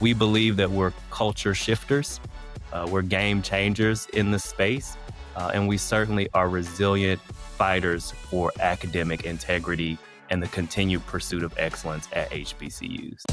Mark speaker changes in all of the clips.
Speaker 1: We believe that we're culture shifters, we're game changers in the space, and we certainly are resilient fighters for academic integrity and the continued pursuit of excellence at HBCUs.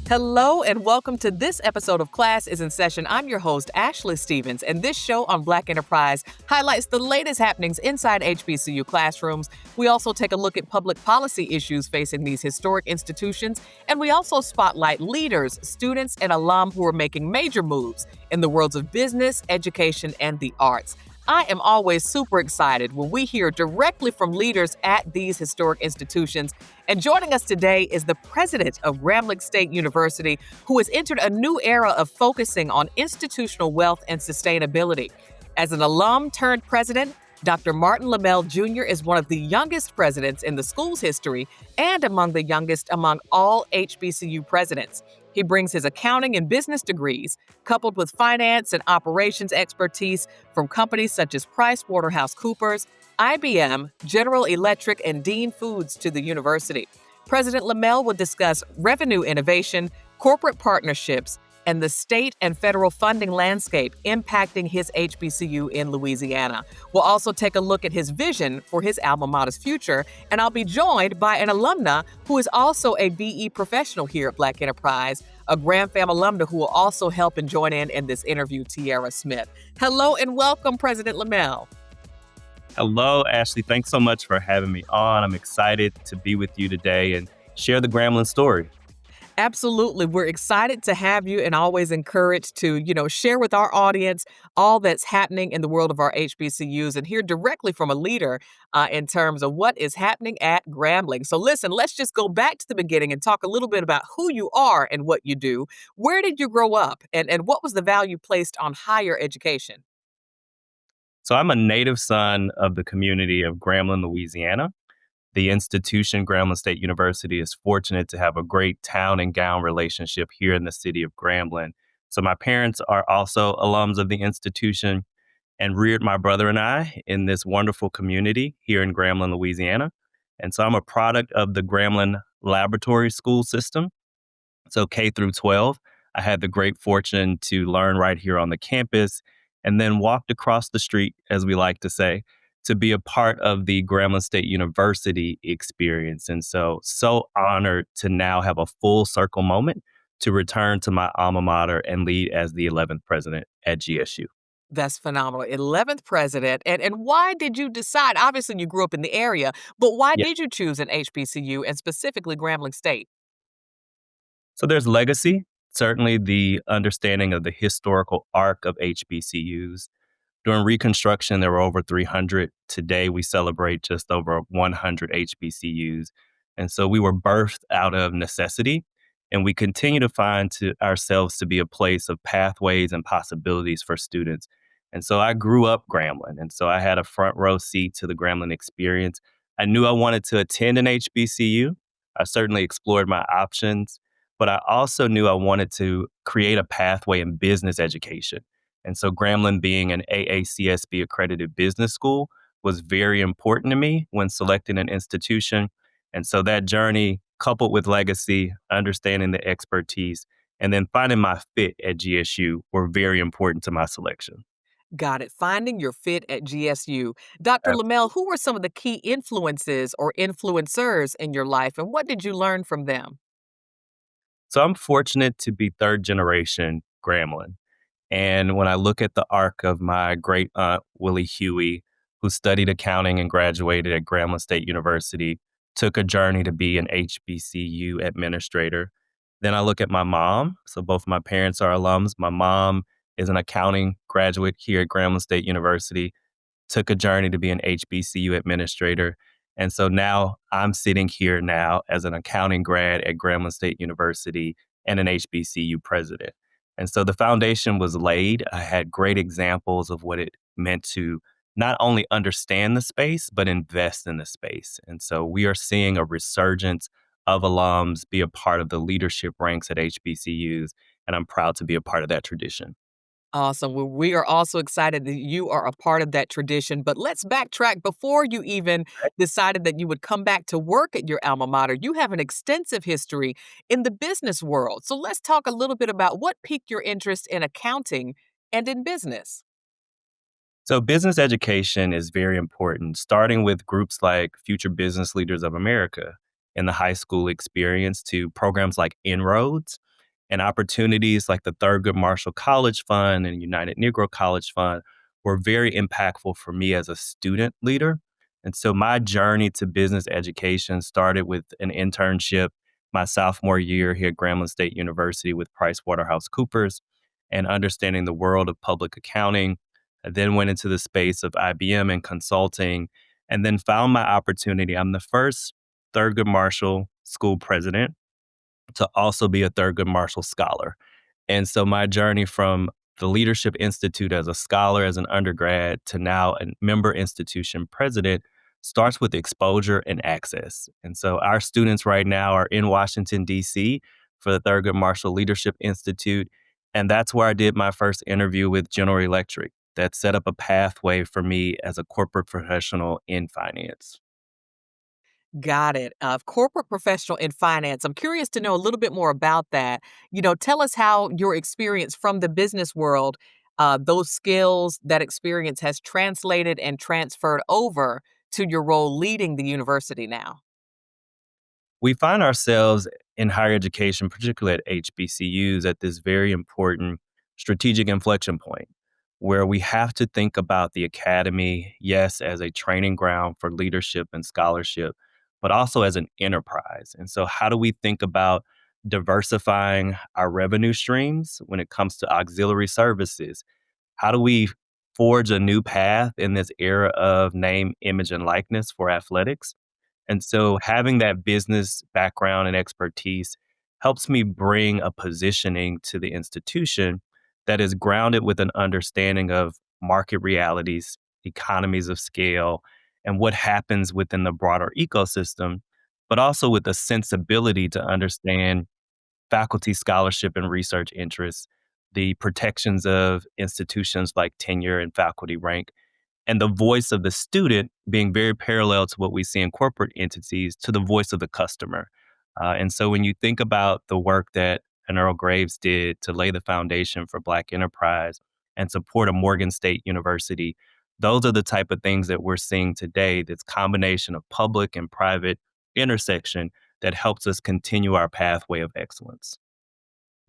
Speaker 2: Hello and welcome to this episode of Class is in Session. I'm your host, Ashley Stevens, and this show on Black Enterprise highlights the latest happenings inside HBCU classrooms. We also take a look at public policy issues facing these historic institutions, and we also spotlight leaders, students, and alum who are making major moves in the worlds of business, education, and the arts. I am always super excited when we hear directly from leaders at these historic institutions. And joining us today is the president of Grambling State University, who has entered a new era of focusing on institutional wealth and sustainability. As an alum turned president, Dr. Martin Lamel Jr. is one of the youngest presidents in the school's history and among the youngest among all HBCU presidents. He brings his accounting and business degrees, coupled with finance and operations expertise from companies such as PricewaterhouseCoopers, IBM, General Electric, and Dean Foods to the university. President Lamel will discuss revenue innovation, corporate partnerships, and the state and federal funding landscape impacting his HBCU in Louisiana. We'll also take a look at his vision for his alma mater's future, and I'll be joined by an alumna who is also a BE professional here at Black Enterprise, a Gram Fam alumna who will also help and join in this interview, Tiara Smith. Hello and welcome, President Lamel.
Speaker 1: Hello, Ashley. Thanks so much for having me on. I'm excited to be with you today and share the Grambling story.
Speaker 2: Absolutely. We're excited to have you and always encouraged to, share with our audience all that's happening in the world of our HBCUs and hear directly from a leader in terms of what is happening at Grambling. So listen, let's just go back to the beginning and talk a little bit about who you are and what you do. Where did you grow up and what was the value placed on higher education?
Speaker 1: So I'm a native son of the community of Grambling, Louisiana. The institution, Grambling State University, is fortunate to have a great town and gown relationship here in the city of Grambling. So my parents are also alums of the institution and reared my brother and I in this wonderful community here in Grambling, Louisiana. And so I'm a product of the Grambling Laboratory School System. So K through 12, I had the great fortune to learn right here on the campus and then walked across the street, as we like to say, to be a part of the Grambling State University experience. And so honored to now have a full circle moment to return to my alma mater and lead as the 11th president at GSU.
Speaker 2: That's phenomenal. 11th president. And why did you decide? Obviously, you grew up in the area, but why
Speaker 1: Yeah.
Speaker 2: did you choose an HBCU and specifically Grambling State?
Speaker 1: So there's legacy, certainly the understanding of the historical arc of HBCUs. During Reconstruction, there were over 300. Today, we celebrate just over 100 HBCUs. And so we were birthed out of necessity, and we continue to find ourselves to be a place of pathways and possibilities for students. And so I grew up Grambling, and so I had a front row seat to the Grambling experience. I knew I wanted to attend an HBCU. I certainly explored my options, but I also knew I wanted to create a pathway in business education. And so Grambling, being an AACSB accredited business school, was very important to me when selecting an institution. And so that journey, coupled with legacy, understanding the expertise, and then finding my fit at GSU were very important to my selection.
Speaker 2: Got it. Finding your fit at GSU. Dr. Lamel, who were some of the key influences or influencers in your life, and what did you learn from them?
Speaker 1: So I'm fortunate to be third generation Grambling. And when I look at the arc of my great aunt, Willie Huey, who studied accounting and graduated at Grambling State University, took a journey to be an HBCU administrator. Then I look at my mom. So both my parents are alums. My mom is an accounting graduate here at Grambling State University, took a journey to be an HBCU administrator. And so now I'm sitting here now as an accounting grad at Grambling State University and an HBCU president. And so the foundation was laid. I had great examples of what it meant to not only understand the space, but invest in the space. And so we are seeing a resurgence of alums be a part of the leadership ranks at HBCUs, and I'm proud to be a part of that tradition.
Speaker 2: Awesome. Well, we are also excited that you are a part of that tradition. But let's backtrack before you even decided that you would come back to work at your alma mater. You have an extensive history in the business world. So let's talk a little bit about what piqued your interest in accounting and in business.
Speaker 1: So, business education is very important, starting with groups like Future Business Leaders of America in the high school experience to programs like Inroads and opportunities like the Thurgood Marshall College Fund and United Negro College Fund were very impactful for me as a student leader. And so my journey to business education started with an internship my sophomore year here at Grambling State University with PricewaterhouseCoopers and understanding the world of public accounting. I then went into the space of IBM and consulting and then found my opportunity. I'm the first Thurgood Marshall school president to also be a Thurgood Marshall scholar. And so my journey from the Leadership Institute as a scholar, as an undergrad, to now a member institution president starts with exposure and access. And so our students right now are in Washington, D.C. for the Thurgood Marshall Leadership Institute. And that's where I did my first interview with General Electric that set up a pathway for me as a corporate professional in finance.
Speaker 2: Got it. Corporate professional in finance. I'm curious to know a little bit more about that. Tell us how your experience from the business world, those skills, that experience has translated and transferred over to your role leading the university now.
Speaker 1: We find ourselves in higher education, particularly at HBCUs, at this very important strategic inflection point where we have to think about the academy, yes, as a training ground for leadership and scholarship, but also as an enterprise. And so, how do we think about diversifying our revenue streams when it comes to auxiliary services? How do we forge a new path in this era of name, image, and likeness for athletics? And so having that business background and expertise helps me bring a positioning to the institution that is grounded with an understanding of market realities, economies of scale, and what happens within the broader ecosystem, but also with a sensibility to understand faculty scholarship and research interests, the protections of institutions like tenure and faculty rank, and the voice of the student being very parallel to what we see in corporate entities to the voice of the customer. And so when you think about the work that an Earl Graves did to lay the foundation for Black enterprise and support a Morgan State University, those are the type of things that we're seeing today, this combination of public and private intersection that helps us continue our pathway of excellence.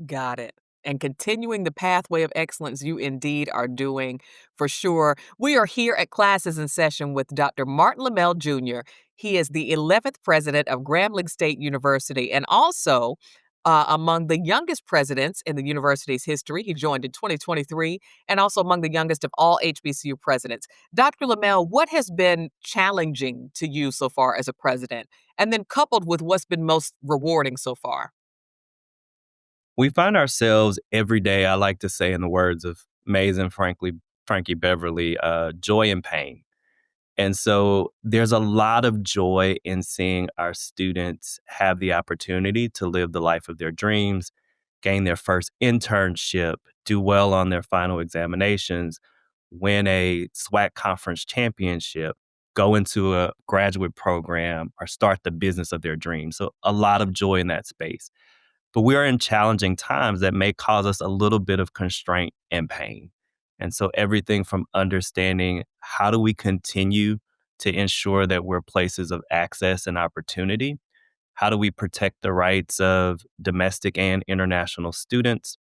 Speaker 2: Got it. And continuing the pathway of excellence you indeed are doing for sure. We are here at Classes in Session with Dr. Martin Lamel Jr. He is the 11th president of Grambling State University and also among the youngest presidents in the university's history. He joined in 2023 and also among the youngest of all HBCU presidents. Dr. Lamel, what has been challenging to you so far as a president? And then coupled with what's been most rewarding so far?
Speaker 1: We find ourselves every day, I like to say, in the words of Mays and Frankie Beverly, joy and pain. And so there's a lot of joy in seeing our students have the opportunity to live the life of their dreams, gain their first internship, do well on their final examinations, win a SWAC conference championship, go into a graduate program, or start the business of their dreams. So a lot of joy in that space. But we are in challenging times that may cause us a little bit of constraint and pain. And so everything from understanding how do we continue to ensure that we're places of access and opportunity? How do we protect the rights of domestic and international students?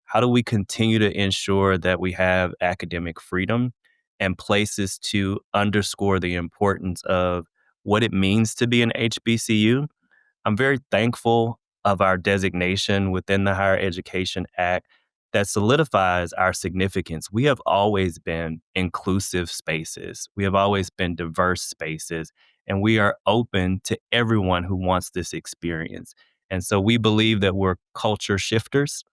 Speaker 1: How do we continue to ensure that we have academic freedom and places to underscore the importance of what it means to be an HBCU? I'm very thankful of our designation within the Higher Education Act that solidifies our significance. We have always been inclusive spaces. We have always been diverse spaces, and we are open to everyone who wants this experience. And so we believe that we're culture shifters,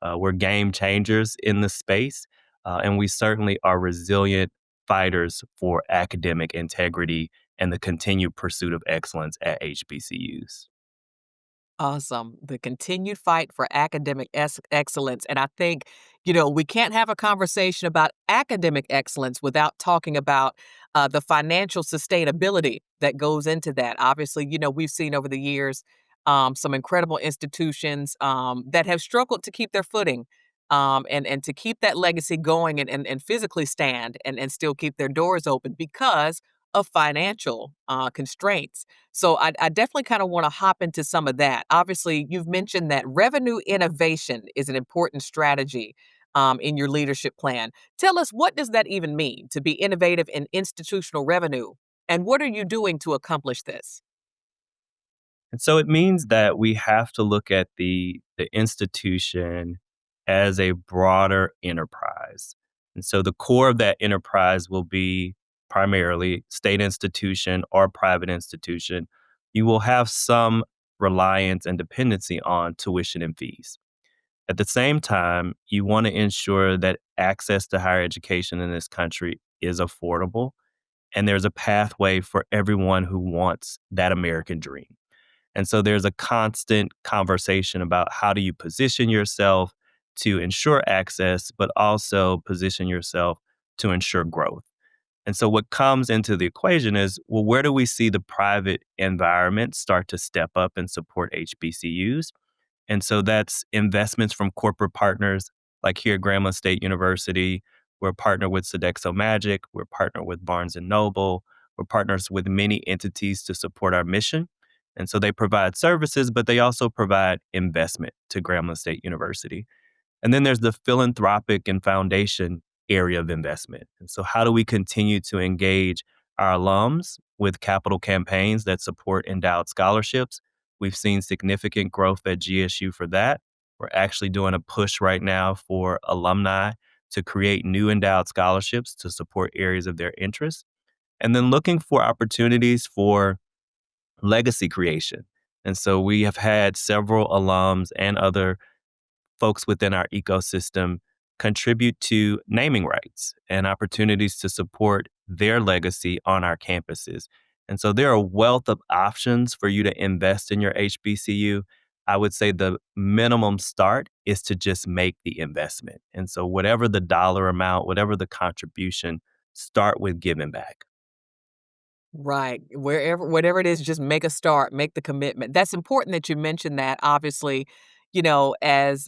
Speaker 1: we're game changers in the space, and we certainly are resilient fighters for academic integrity and the continued pursuit of excellence at HBCUs.
Speaker 2: Awesome. The continued fight for academic excellence. And I think, we can't have a conversation about academic excellence without talking about the financial sustainability that goes into that. Obviously, we've seen over the years some incredible institutions that have struggled to keep their footing and to keep that legacy going and physically stand and still keep their doors open because of financial constraints. So I definitely kind of want to hop into some of that. Obviously, you've mentioned that revenue innovation is an important strategy in your leadership plan. Tell us, what does that even mean to be innovative in institutional revenue? And what are you doing to accomplish this?
Speaker 1: And so it means that we have to look at the institution as a broader enterprise. And so the core of that enterprise will be primarily state institution or private institution. You will have some reliance and dependency on tuition and fees. At the same time, you want to ensure that access to higher education in this country is affordable and there's a pathway for everyone who wants that American dream. And so there's a constant conversation about how do you position yourself to ensure access, but also position yourself to ensure growth. And so what comes into the equation is, well, where do we see the private environment start to step up and support HBCUs? And so that's investments from corporate partners like here at Grambling State University. We're partnered with Sodexo Magic. We're partnered with Barnes and Noble. We're partners with many entities to support our mission. And so they provide services, but they also provide investment to Grambling State University. And then there's the philanthropic and foundation area of investment. And so, how do we continue to engage our alums with capital campaigns that support endowed scholarships? We've seen significant growth at GSU for that. We're actually doing a push right now for alumni to create new endowed scholarships to support areas of their interest. And then looking for opportunities for legacy creation. And so we have had several alums and other folks within our ecosystem contribute to naming rights and opportunities to support their legacy on our campuses. And so there are a wealth of options for you to invest in your HBCU. I would say the minimum start is to just make the investment. And so whatever the dollar amount, whatever the contribution, start with giving back.
Speaker 2: Right. Whatever it is, just make a start, make the commitment. That's important that you mentioned that. Obviously, as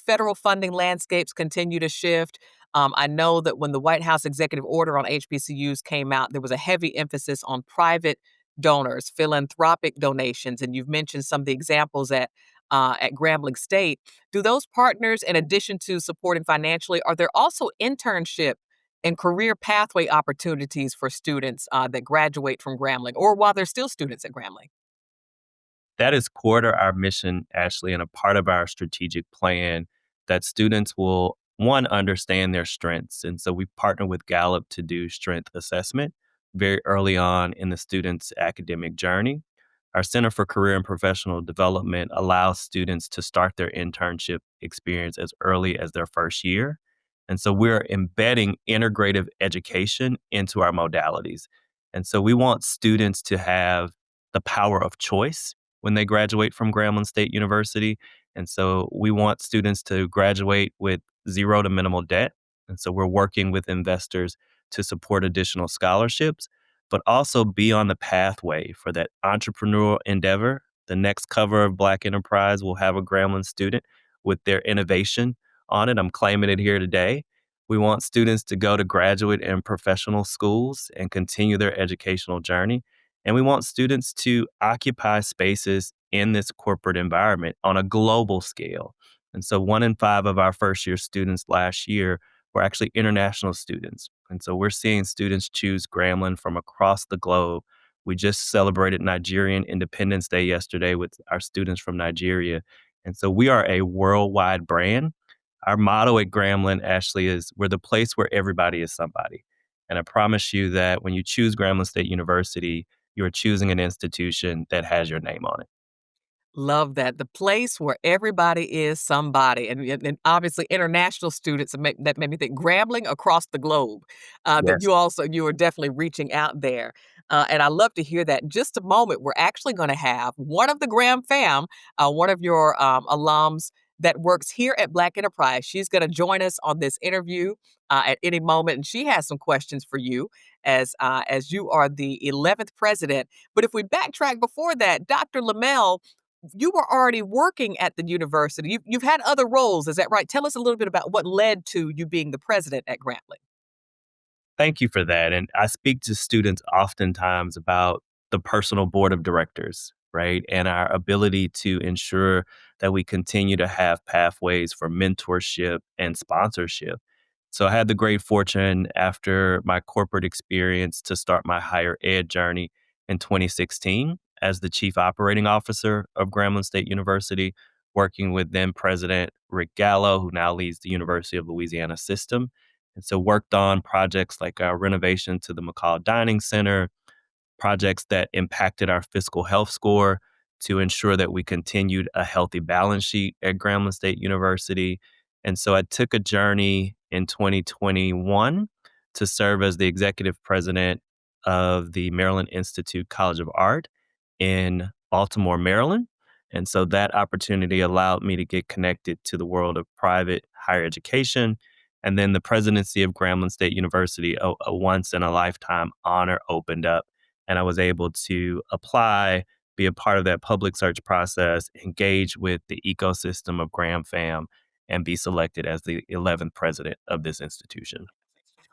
Speaker 2: federal funding landscapes continue to shift. I know that when the White House executive order on HBCUs came out, there was a heavy emphasis on private donors, philanthropic donations, and you've mentioned some of the examples at Grambling State. Do those partners, in addition to supporting financially, are there also internship and career pathway opportunities for students that graduate from Grambling or while they're still students at Grambling?
Speaker 1: That is core to our mission, Ashley, and a part of our strategic plan that students will, one, understand their strengths. And so we partner with Gallup to do strength assessment very early on in the student's academic journey. Our Center for Career and Professional Development allows students to start their internship experience as early as their first year. And so we're embedding integrative education into our modalities. And so we want students to have the power of choice when they graduate from Grambling State University. And so we want students to graduate with zero to minimal debt. And so we're working with investors to support additional scholarships, but also be on the pathway for that entrepreneurial endeavor. The next cover of Black Enterprise will have a Grambling student with their innovation on it. I'm claiming it here today. We want students to go to graduate and professional schools and continue their educational journey. And we want students to occupy spaces in this corporate environment on a global scale. And so 1 in 5 of our first year students last year were actually international students. And so we're seeing students choose Grambling from across the globe. We just celebrated Nigerian Independence Day yesterday with our students from Nigeria. And so we are a worldwide brand. Our motto at Grambling, Ashley, is we're the place where everybody is somebody. And I promise you that when you choose Grambling State University, you're choosing an institution that has your name on it.
Speaker 2: Love that. The place where everybody is somebody. And obviously, international students that made me think Grambling across the globe, that
Speaker 1: Yes.
Speaker 2: you are definitely reaching out there. And I love to hear that. In just a moment, we're actually going to have one of the Graham fam, one of your alums that works here at Black Enterprise. She's going to join us on this interview at any moment, and she has some questions for you as you are the 11th president. But if we backtrack before that, Dr. Lamel, you were already working at the university. You've had other roles, is that right? Tell us a little bit about what led to you being the president at Grambling.
Speaker 1: Thank you for that. And I speak to students oftentimes about the personal board of directors, right? And our ability to ensure that we continue to have pathways for mentorship and sponsorship. So I had the great fortune after my corporate experience to start my higher ed journey in 2016 as the chief operating officer of Grambling State University, working with then President Rick Gallo, who now leads the University of Louisiana system. And so worked on projects like our renovation to the McCall Dining Center, projects that impacted our fiscal health score to ensure that we continued a healthy balance sheet at Grambling State University. And so I took a journey in 2021 to serve as the executive president of the Maryland Institute College of Art in Baltimore, Maryland. And so that opportunity allowed me to get connected to the world of private higher education. And then the presidency of Grambling State University, a once in a lifetime honor, opened up. And I was able to apply, be a part of that public search process, engage with the ecosystem of Graham Fam, and be selected as the 11th president of this institution.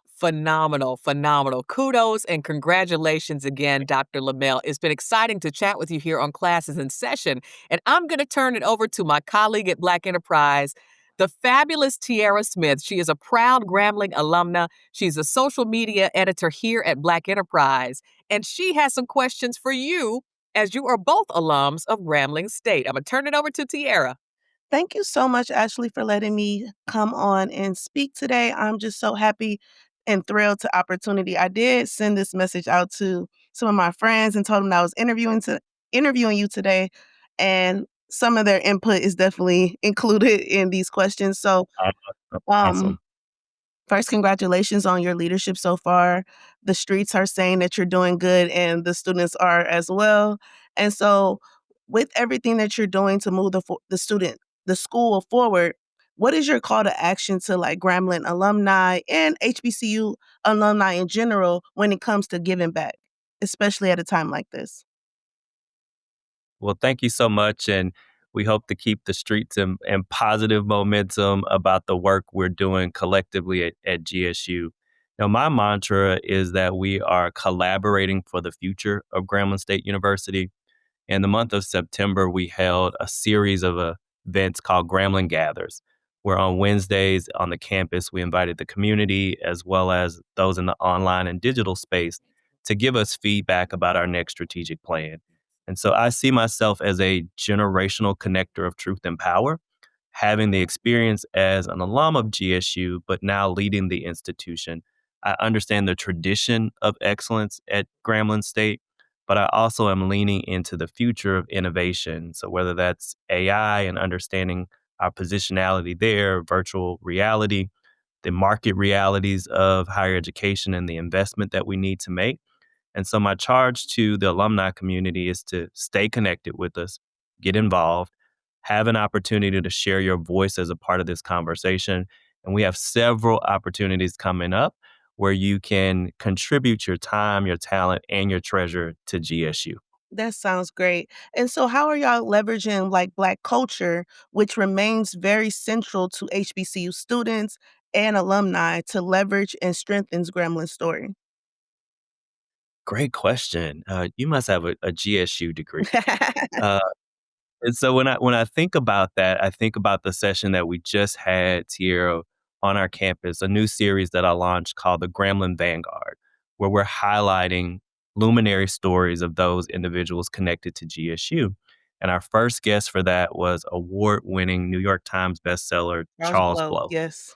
Speaker 2: Phenomenal, phenomenal. Kudos and congratulations again, Dr. Lamel. It's been exciting to chat with you here on Classes in Session. And I'm going to turn it over to my colleague at Black Enterprise, the fabulous Tiara Smith. She is a proud Grambling alumna. She's a social media editor here at Black Enterprise. And she has some questions for you as you are both alums of Grambling State. I'm going to turn it over to Tiara.
Speaker 3: Thank you so much, Ashley, for letting me come on and speak today. I'm just so happy and thrilled to opportunity. I did send this message out to some of my friends and told them that I was interviewing you today, and some of their input is definitely included in these questions. So, um,
Speaker 1: Awesome.
Speaker 3: first, congratulations on your leadership so far. The streets are saying that you're doing good, and the students are as well. And so, with everything that you're doing to move the school forward, what is your call to action to like Grambling alumni and HBCU alumni in general when it comes to giving back, especially at a time like this?
Speaker 1: Well, thank you so much. And we hope to keep the streets in positive momentum about the work we're doing collectively at GSU. Now, my mantra is that we are collaborating for the future of Grambling State University. In the month of September, we held a series of events called Grambling Gathers, where on Wednesdays on the campus, we invited the community as well as those in the online and digital space to give us feedback about our next strategic plan. And so I see myself as a generational connector of truth and power, having the experience as an alum of GSU, but now leading the institution. I understand the tradition of excellence at Grambling State, but I also am leaning into the future of innovation. So whether that's AI and understanding our positionality there, virtual reality, the market realities of higher education and the investment that we need to make. And so my charge to the alumni community is to stay connected with us, get involved, have an opportunity to share your voice as a part of this conversation. And we have several opportunities coming up where you can contribute your time, your talent, and your treasure to GSU.
Speaker 3: That sounds great. And so how are y'all leveraging like Black culture, which remains very central to HBCU students and alumni to leverage and strengthens Gremlin's story?
Speaker 1: Great question. You must have a GSU degree. Uh, And so when I think about that, I think about the session that we just had here on our campus, a new series that I launched called the Grambling Vanguard, where we're highlighting luminary stories of those individuals connected to GSU. And our first guest for that was award-winning New York Times bestseller
Speaker 3: Charles
Speaker 1: Charles
Speaker 3: Blow,
Speaker 1: Blow,
Speaker 3: yes.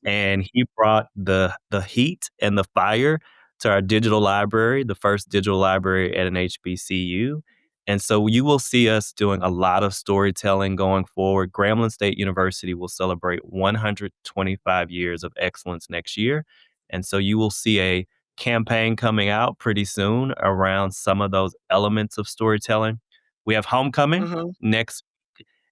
Speaker 1: and he brought the heat and the fire to our digital library, the first digital library at an HBCU. And so you will see us doing a lot of storytelling going forward. Grambling State University will celebrate 125 years of excellence next year. And so you will see a campaign coming out pretty soon around some of those elements of storytelling. We have homecoming
Speaker 3: Mhm.
Speaker 1: next,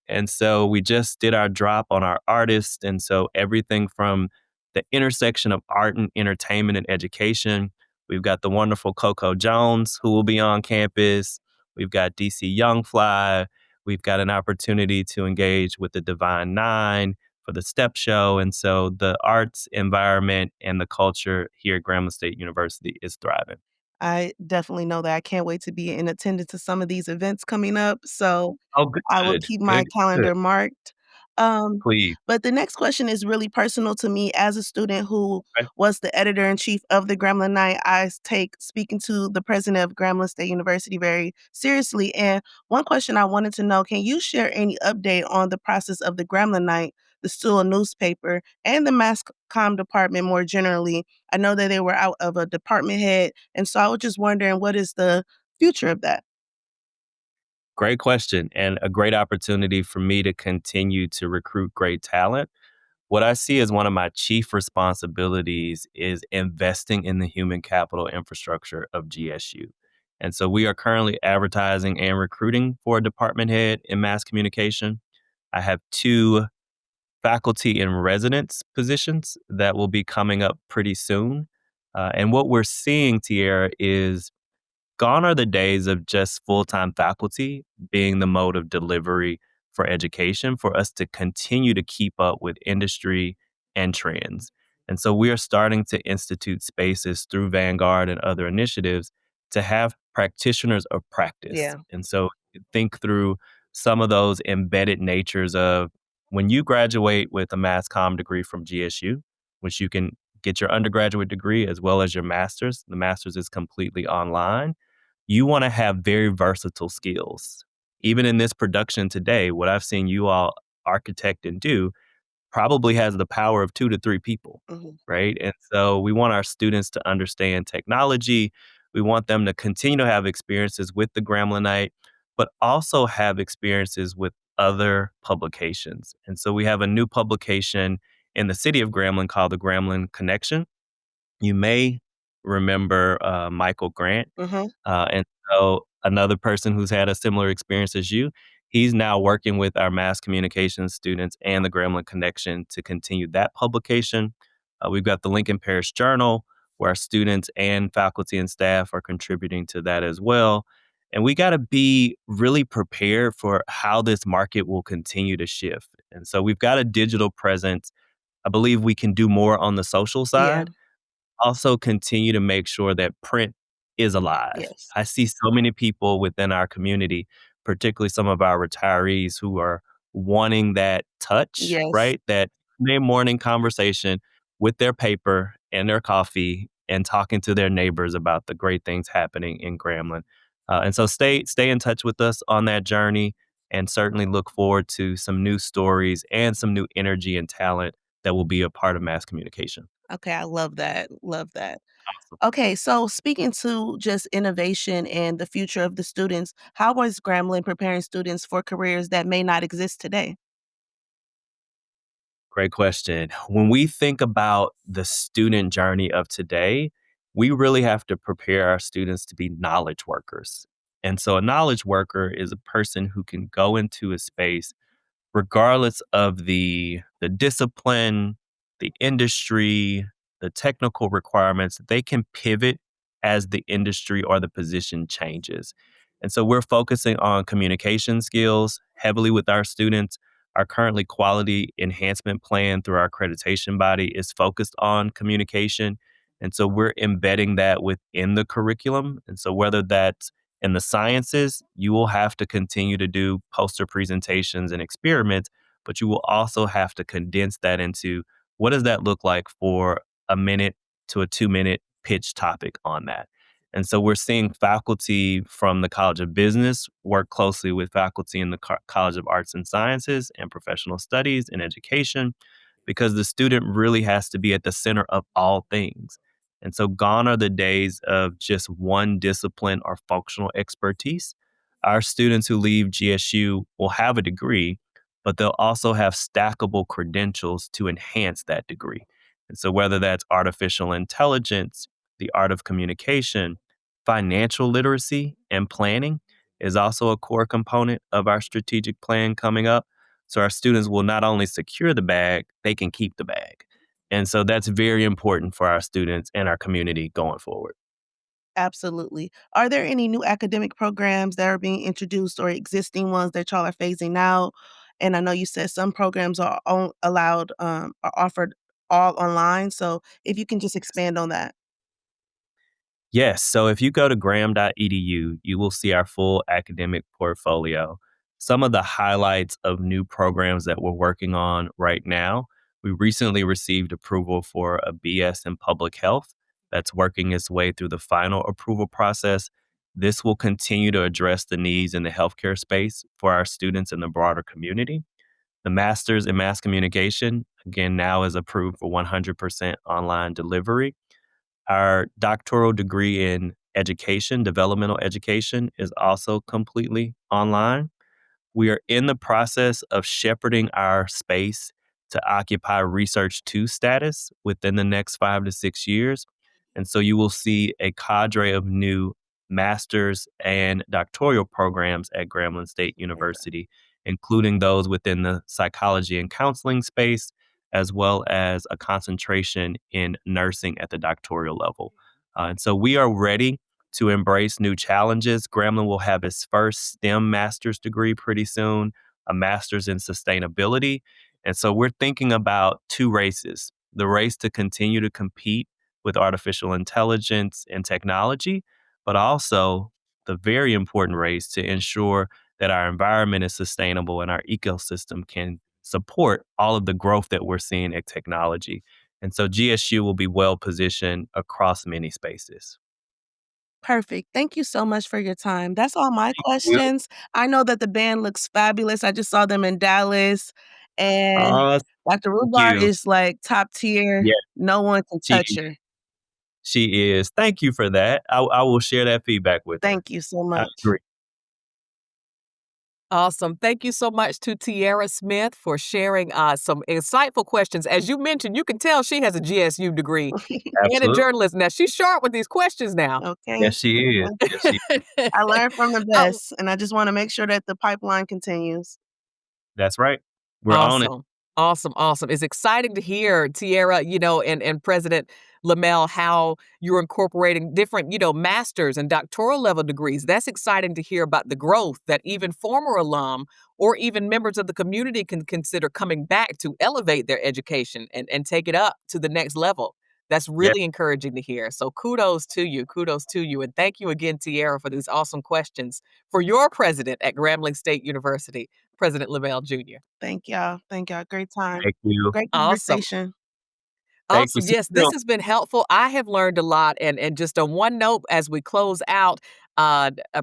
Speaker 1: and so we just did our drop on our artists. And so everything from the intersection of art and entertainment and education. We've got the wonderful Coco Jones who will be on campus. We've got DC Young Fly. We've got an opportunity to engage with the Divine Nine for the Step Show. And so the arts environment and the culture here at Grambling State University is thriving.
Speaker 3: I definitely know that. I can't wait to be in attendance to some of these events coming up, so
Speaker 1: Oh,
Speaker 3: I will
Speaker 1: good,
Speaker 3: keep my
Speaker 1: good, good.
Speaker 3: calendar marked. Um,
Speaker 1: Please.
Speaker 3: but the next question is really personal to me as a student who
Speaker 1: Okay.
Speaker 3: was the editor-in-chief of the Grambling Night. Take speaking to the president of Grambling State University very seriously, and one question I wanted to know, can you share any update on the process of the Grambling Night, the school newspaper, and the mass comm department more generally? I know that they were out of a department head, and so I was just wondering what is the future of that?
Speaker 1: Great question, and a great opportunity for me to continue to recruit great talent. What I see as one of my chief responsibilities is investing in the human capital infrastructure of GSU. And so we are currently advertising and recruiting for a department head in mass communication. I have two faculty in residence positions that will be coming up pretty soon. And what we're seeing, Tierra, is gone are the days of just full time faculty being the mode of delivery for education for us to continue to keep up with industry and trends. And so we are starting to institute spaces through Vanguard and other initiatives to have practitioners of practice.
Speaker 3: Yeah.
Speaker 1: And so think through some of those embedded natures of when you graduate with a mass comm degree from GSU, which you can get your undergraduate degree as well as your master's. The master's is completely online. You want to have very versatile skills. Even in this production today, what I've seen you all architect and do probably has the power of 2 to 3 people,
Speaker 3: Mhm.
Speaker 1: right? And so we want our students to understand technology. We want them to continue to have experiences with the Gramblinite, but also have experiences with other publications. And so we have a new publication in the city of Grambling called the Grambling Connection. You may remember Michael Grant,
Speaker 3: Mhm.
Speaker 1: and so another person who's had a similar experience as you, he's now working with our mass communications students and the Gremlin Connection to continue that publication. We've got the Lincoln Parish Journal, where our students and faculty and staff are contributing to that as well. And we got to be really prepared for how this market will continue to shift. And so we've got a digital presence. I believe we can do more on the social
Speaker 3: Yeah.
Speaker 1: side, also continue to make sure that print is alive.
Speaker 3: Yes.
Speaker 1: I see so many people within our community, particularly some of our retirees who are wanting that touch,
Speaker 3: Yes.
Speaker 1: right? That Sunday morning conversation with their paper and their coffee and talking to their neighbors about the great things happening in Grambling. And so stay in touch with us on that journey and certainly look forward to some new stories and some new energy and talent that will be a part of mass communication.
Speaker 3: Okay, I love that. Love that.
Speaker 1: Awesome.
Speaker 3: Okay, so speaking to just innovation and the future of the students, how was Grambling preparing students for careers that may not exist today?
Speaker 1: Great question. When we think about the student journey of today, we really have to prepare our students to be knowledge workers. And so, a knowledge worker is a person who can go into a space regardless of the discipline, the industry, the technical requirements, they can pivot as the industry or the position changes. And so we're focusing on communication skills heavily with our students. Our currently quality enhancement plan through our accreditation body is focused on communication. And so we're embedding that within the curriculum. And so whether that's in the sciences, you will have to continue to do poster presentations and experiments, but you will also have to condense that into what does that look like for a minute to a 2 minute pitch topic on that. And so we're seeing faculty from the College of Business work closely with faculty in the College of Arts and Sciences and Professional Studies and Education because the student really has to be at the center of all things. And so gone are the days of just one discipline or functional expertise. Our students who leave GSU will have a degree, but they'll also have stackable credentials to enhance that degree. And so whether that's artificial intelligence, the art of communication, financial literacy, and planning is also a core component of our strategic plan coming up. So our students will not only secure the bag, they can keep the bag. And so that's very important for our students and our community going forward.
Speaker 3: Absolutely. Are there any new academic programs that are being introduced or existing ones that y'all are phasing out? And I know you said some programs are allowed, are offered all online. So if you can just expand on that.
Speaker 1: Yes. So if you go to gram.edu, you will see our full academic portfolio. Some of the highlights of new programs that we're working on right now. We recently received approval for a BS in public health that's working its way through the final approval process. This will continue to address the needs in the healthcare space for our students and the broader community. The master's in mass communication, again, now is approved for 100% online delivery. Our doctoral degree in education, developmental education, is also completely online. We are in the process of shepherding our space to occupy Research 2 status within the next 5 to 6 years. And so you will see a cadre of new master's and doctoral programs at Grambling State University, including those within the psychology and counseling space, as well as a concentration in nursing at the doctoral level. And so we are ready to embrace new challenges. Grambling will have its first STEM master's degree pretty soon, a master's in sustainability. And so we're thinking about two races: the race to continue to compete with artificial intelligence and technology, but also the very important race to ensure that our environment is sustainable and our ecosystem can support all of the growth that we're seeing in technology. And so GSU will be well positioned across many spaces.
Speaker 3: Perfect. Thank you so much for your time. That's all my
Speaker 1: You.
Speaker 3: questions. I know that the band looks fabulous. I just saw them in Dallas, and
Speaker 1: Awesome.
Speaker 3: Dr.
Speaker 1: Thank
Speaker 3: Rubar
Speaker 1: you.
Speaker 3: is like top tier.
Speaker 1: Yeah,
Speaker 3: No one can
Speaker 1: she
Speaker 3: touch her.
Speaker 1: she is. Thank you for that. I will share that feedback with her.
Speaker 3: Thank you so
Speaker 1: I
Speaker 3: much.
Speaker 1: agree.
Speaker 2: Awesome. Thank you so much to Tierra Smith for sharing some insightful questions. As you mentioned, you can tell she has a GSU degree and a
Speaker 1: Absolutely.
Speaker 2: journalism. Now, she's sharp with these questions now.
Speaker 3: Okay.
Speaker 1: Yes, she is. Yes, she
Speaker 3: I learned from the
Speaker 2: Oh,
Speaker 3: best, and I just wanna make sure that the pipeline continues.
Speaker 1: that's right. We're on it.
Speaker 2: awesome. Awesome. Awesome. It's exciting to hear, Tierra, and President Lamel, how you're incorporating different, master's and doctoral level degrees. That's exciting to hear about the growth that even former alum or even members of the community can consider coming back to elevate their education and take it up to the next level. That's
Speaker 1: Yes,
Speaker 2: really encouraging to hear. So kudos to you. Kudos to you. And thank you again, Tierra, for these awesome questions for your president at Grambling State University, President Lamel Jr.
Speaker 3: Thank y'all. Thank y'all. Great time.
Speaker 1: thank you.
Speaker 3: Great
Speaker 2: Awesome.
Speaker 3: conversation.
Speaker 1: Thank you.
Speaker 2: Awesome.
Speaker 1: See
Speaker 2: Yes,
Speaker 1: you
Speaker 2: this
Speaker 1: soon.
Speaker 2: has been helpful. I have learned a lot. And just on one note, as we close out,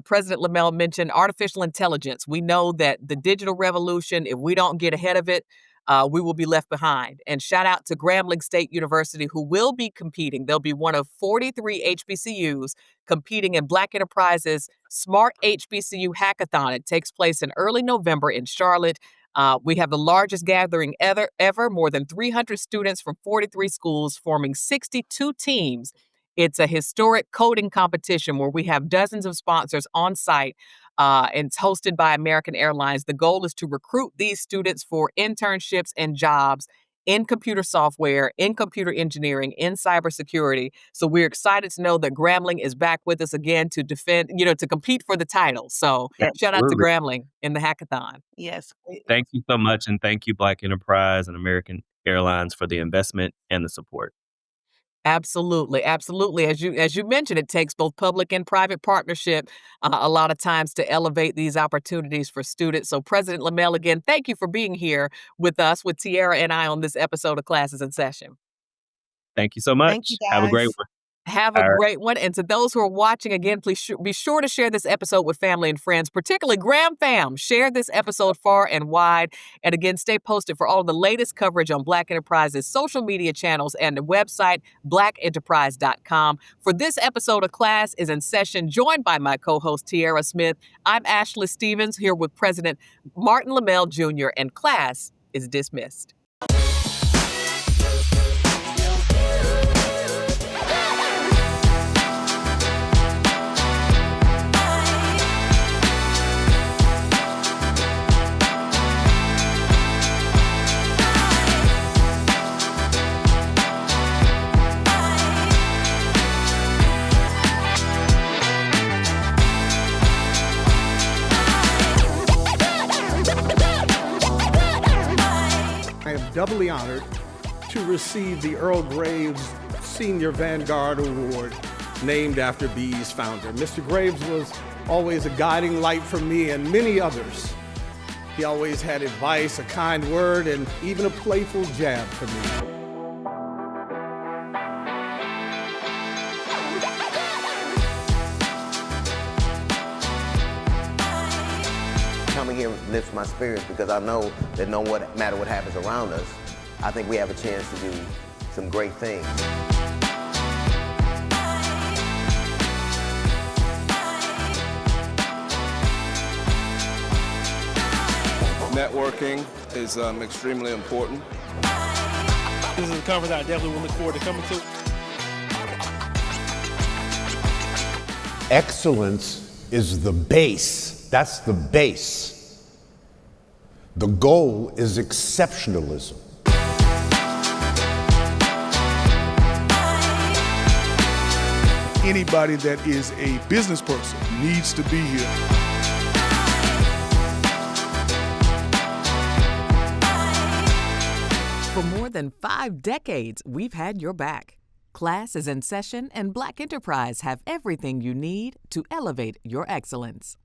Speaker 2: President Lamel mentioned artificial intelligence. We know that the digital revolution, if we don't get ahead of it, we will be left behind. And shout out to Grambling State University, who will be competing. They'll be one of 43 HBCUs competing in Black Enterprise's Smart HBCU Hackathon. It takes place in early November in Charlotte. We have the largest gathering ever, more than 300 students from 43 schools forming 62 teams. It's a historic coding competition where we have dozens of sponsors on site, and it's hosted by American Airlines. The goal is to recruit these students for internships and jobs in computer software, in computer engineering, in cybersecurity. So we're excited to know that Grambling is back with us again to defend, to compete for the title. So
Speaker 3: Yes.
Speaker 2: shout out to
Speaker 1: Absolutely.
Speaker 2: Grambling in the hackathon.
Speaker 3: Yes. Great.
Speaker 1: Thank you so much. And thank you, Black Enterprise and American Airlines, for the investment and the support.
Speaker 2: Absolutely, absolutely. As you mentioned, it takes both public and private partnership a lot of times to elevate these opportunities for students. So, President Lamel, again, thank you for being here with us, with Tierra and I on this episode of Classes in Session.
Speaker 1: Thank you so
Speaker 3: Thank you,
Speaker 1: much. Have a great
Speaker 3: guys.
Speaker 1: one.
Speaker 2: Have a
Speaker 1: All right.
Speaker 2: great one. And to those who are watching, again, please be sure to share this episode with family and friends, particularly Gram Fam. Share this episode far and wide. And again, stay posted for all the latest coverage on Black Enterprise's social media channels and the website, blackenterprise.com. For this episode of Class is in Session, joined by my co-host, Tierra Smith. I'm Ashley Stevens, here with President Martin Lamel Jr., and Class is dismissed.
Speaker 4: doubly honored to receive the Earl Graves Senior Vanguard Award, named after BE's founder. Mr. Graves was always a guiding light for me and many others. He always had advice, a kind word, and even a playful jab for me.
Speaker 5: Coming here lifts my spirits because I know that no matter what happens around us, I think we have a chance to do some great things.
Speaker 6: Networking is extremely important.
Speaker 7: This is a conference I definitely will look forward to coming to.
Speaker 8: Excellence is the base. That's the base. The goal is exceptionalism.
Speaker 9: Anybody that is a business person needs to be here.
Speaker 2: For more than 5 decades, we've had your back. Class is in session, and Black Enterprise have everything you need to elevate your excellence.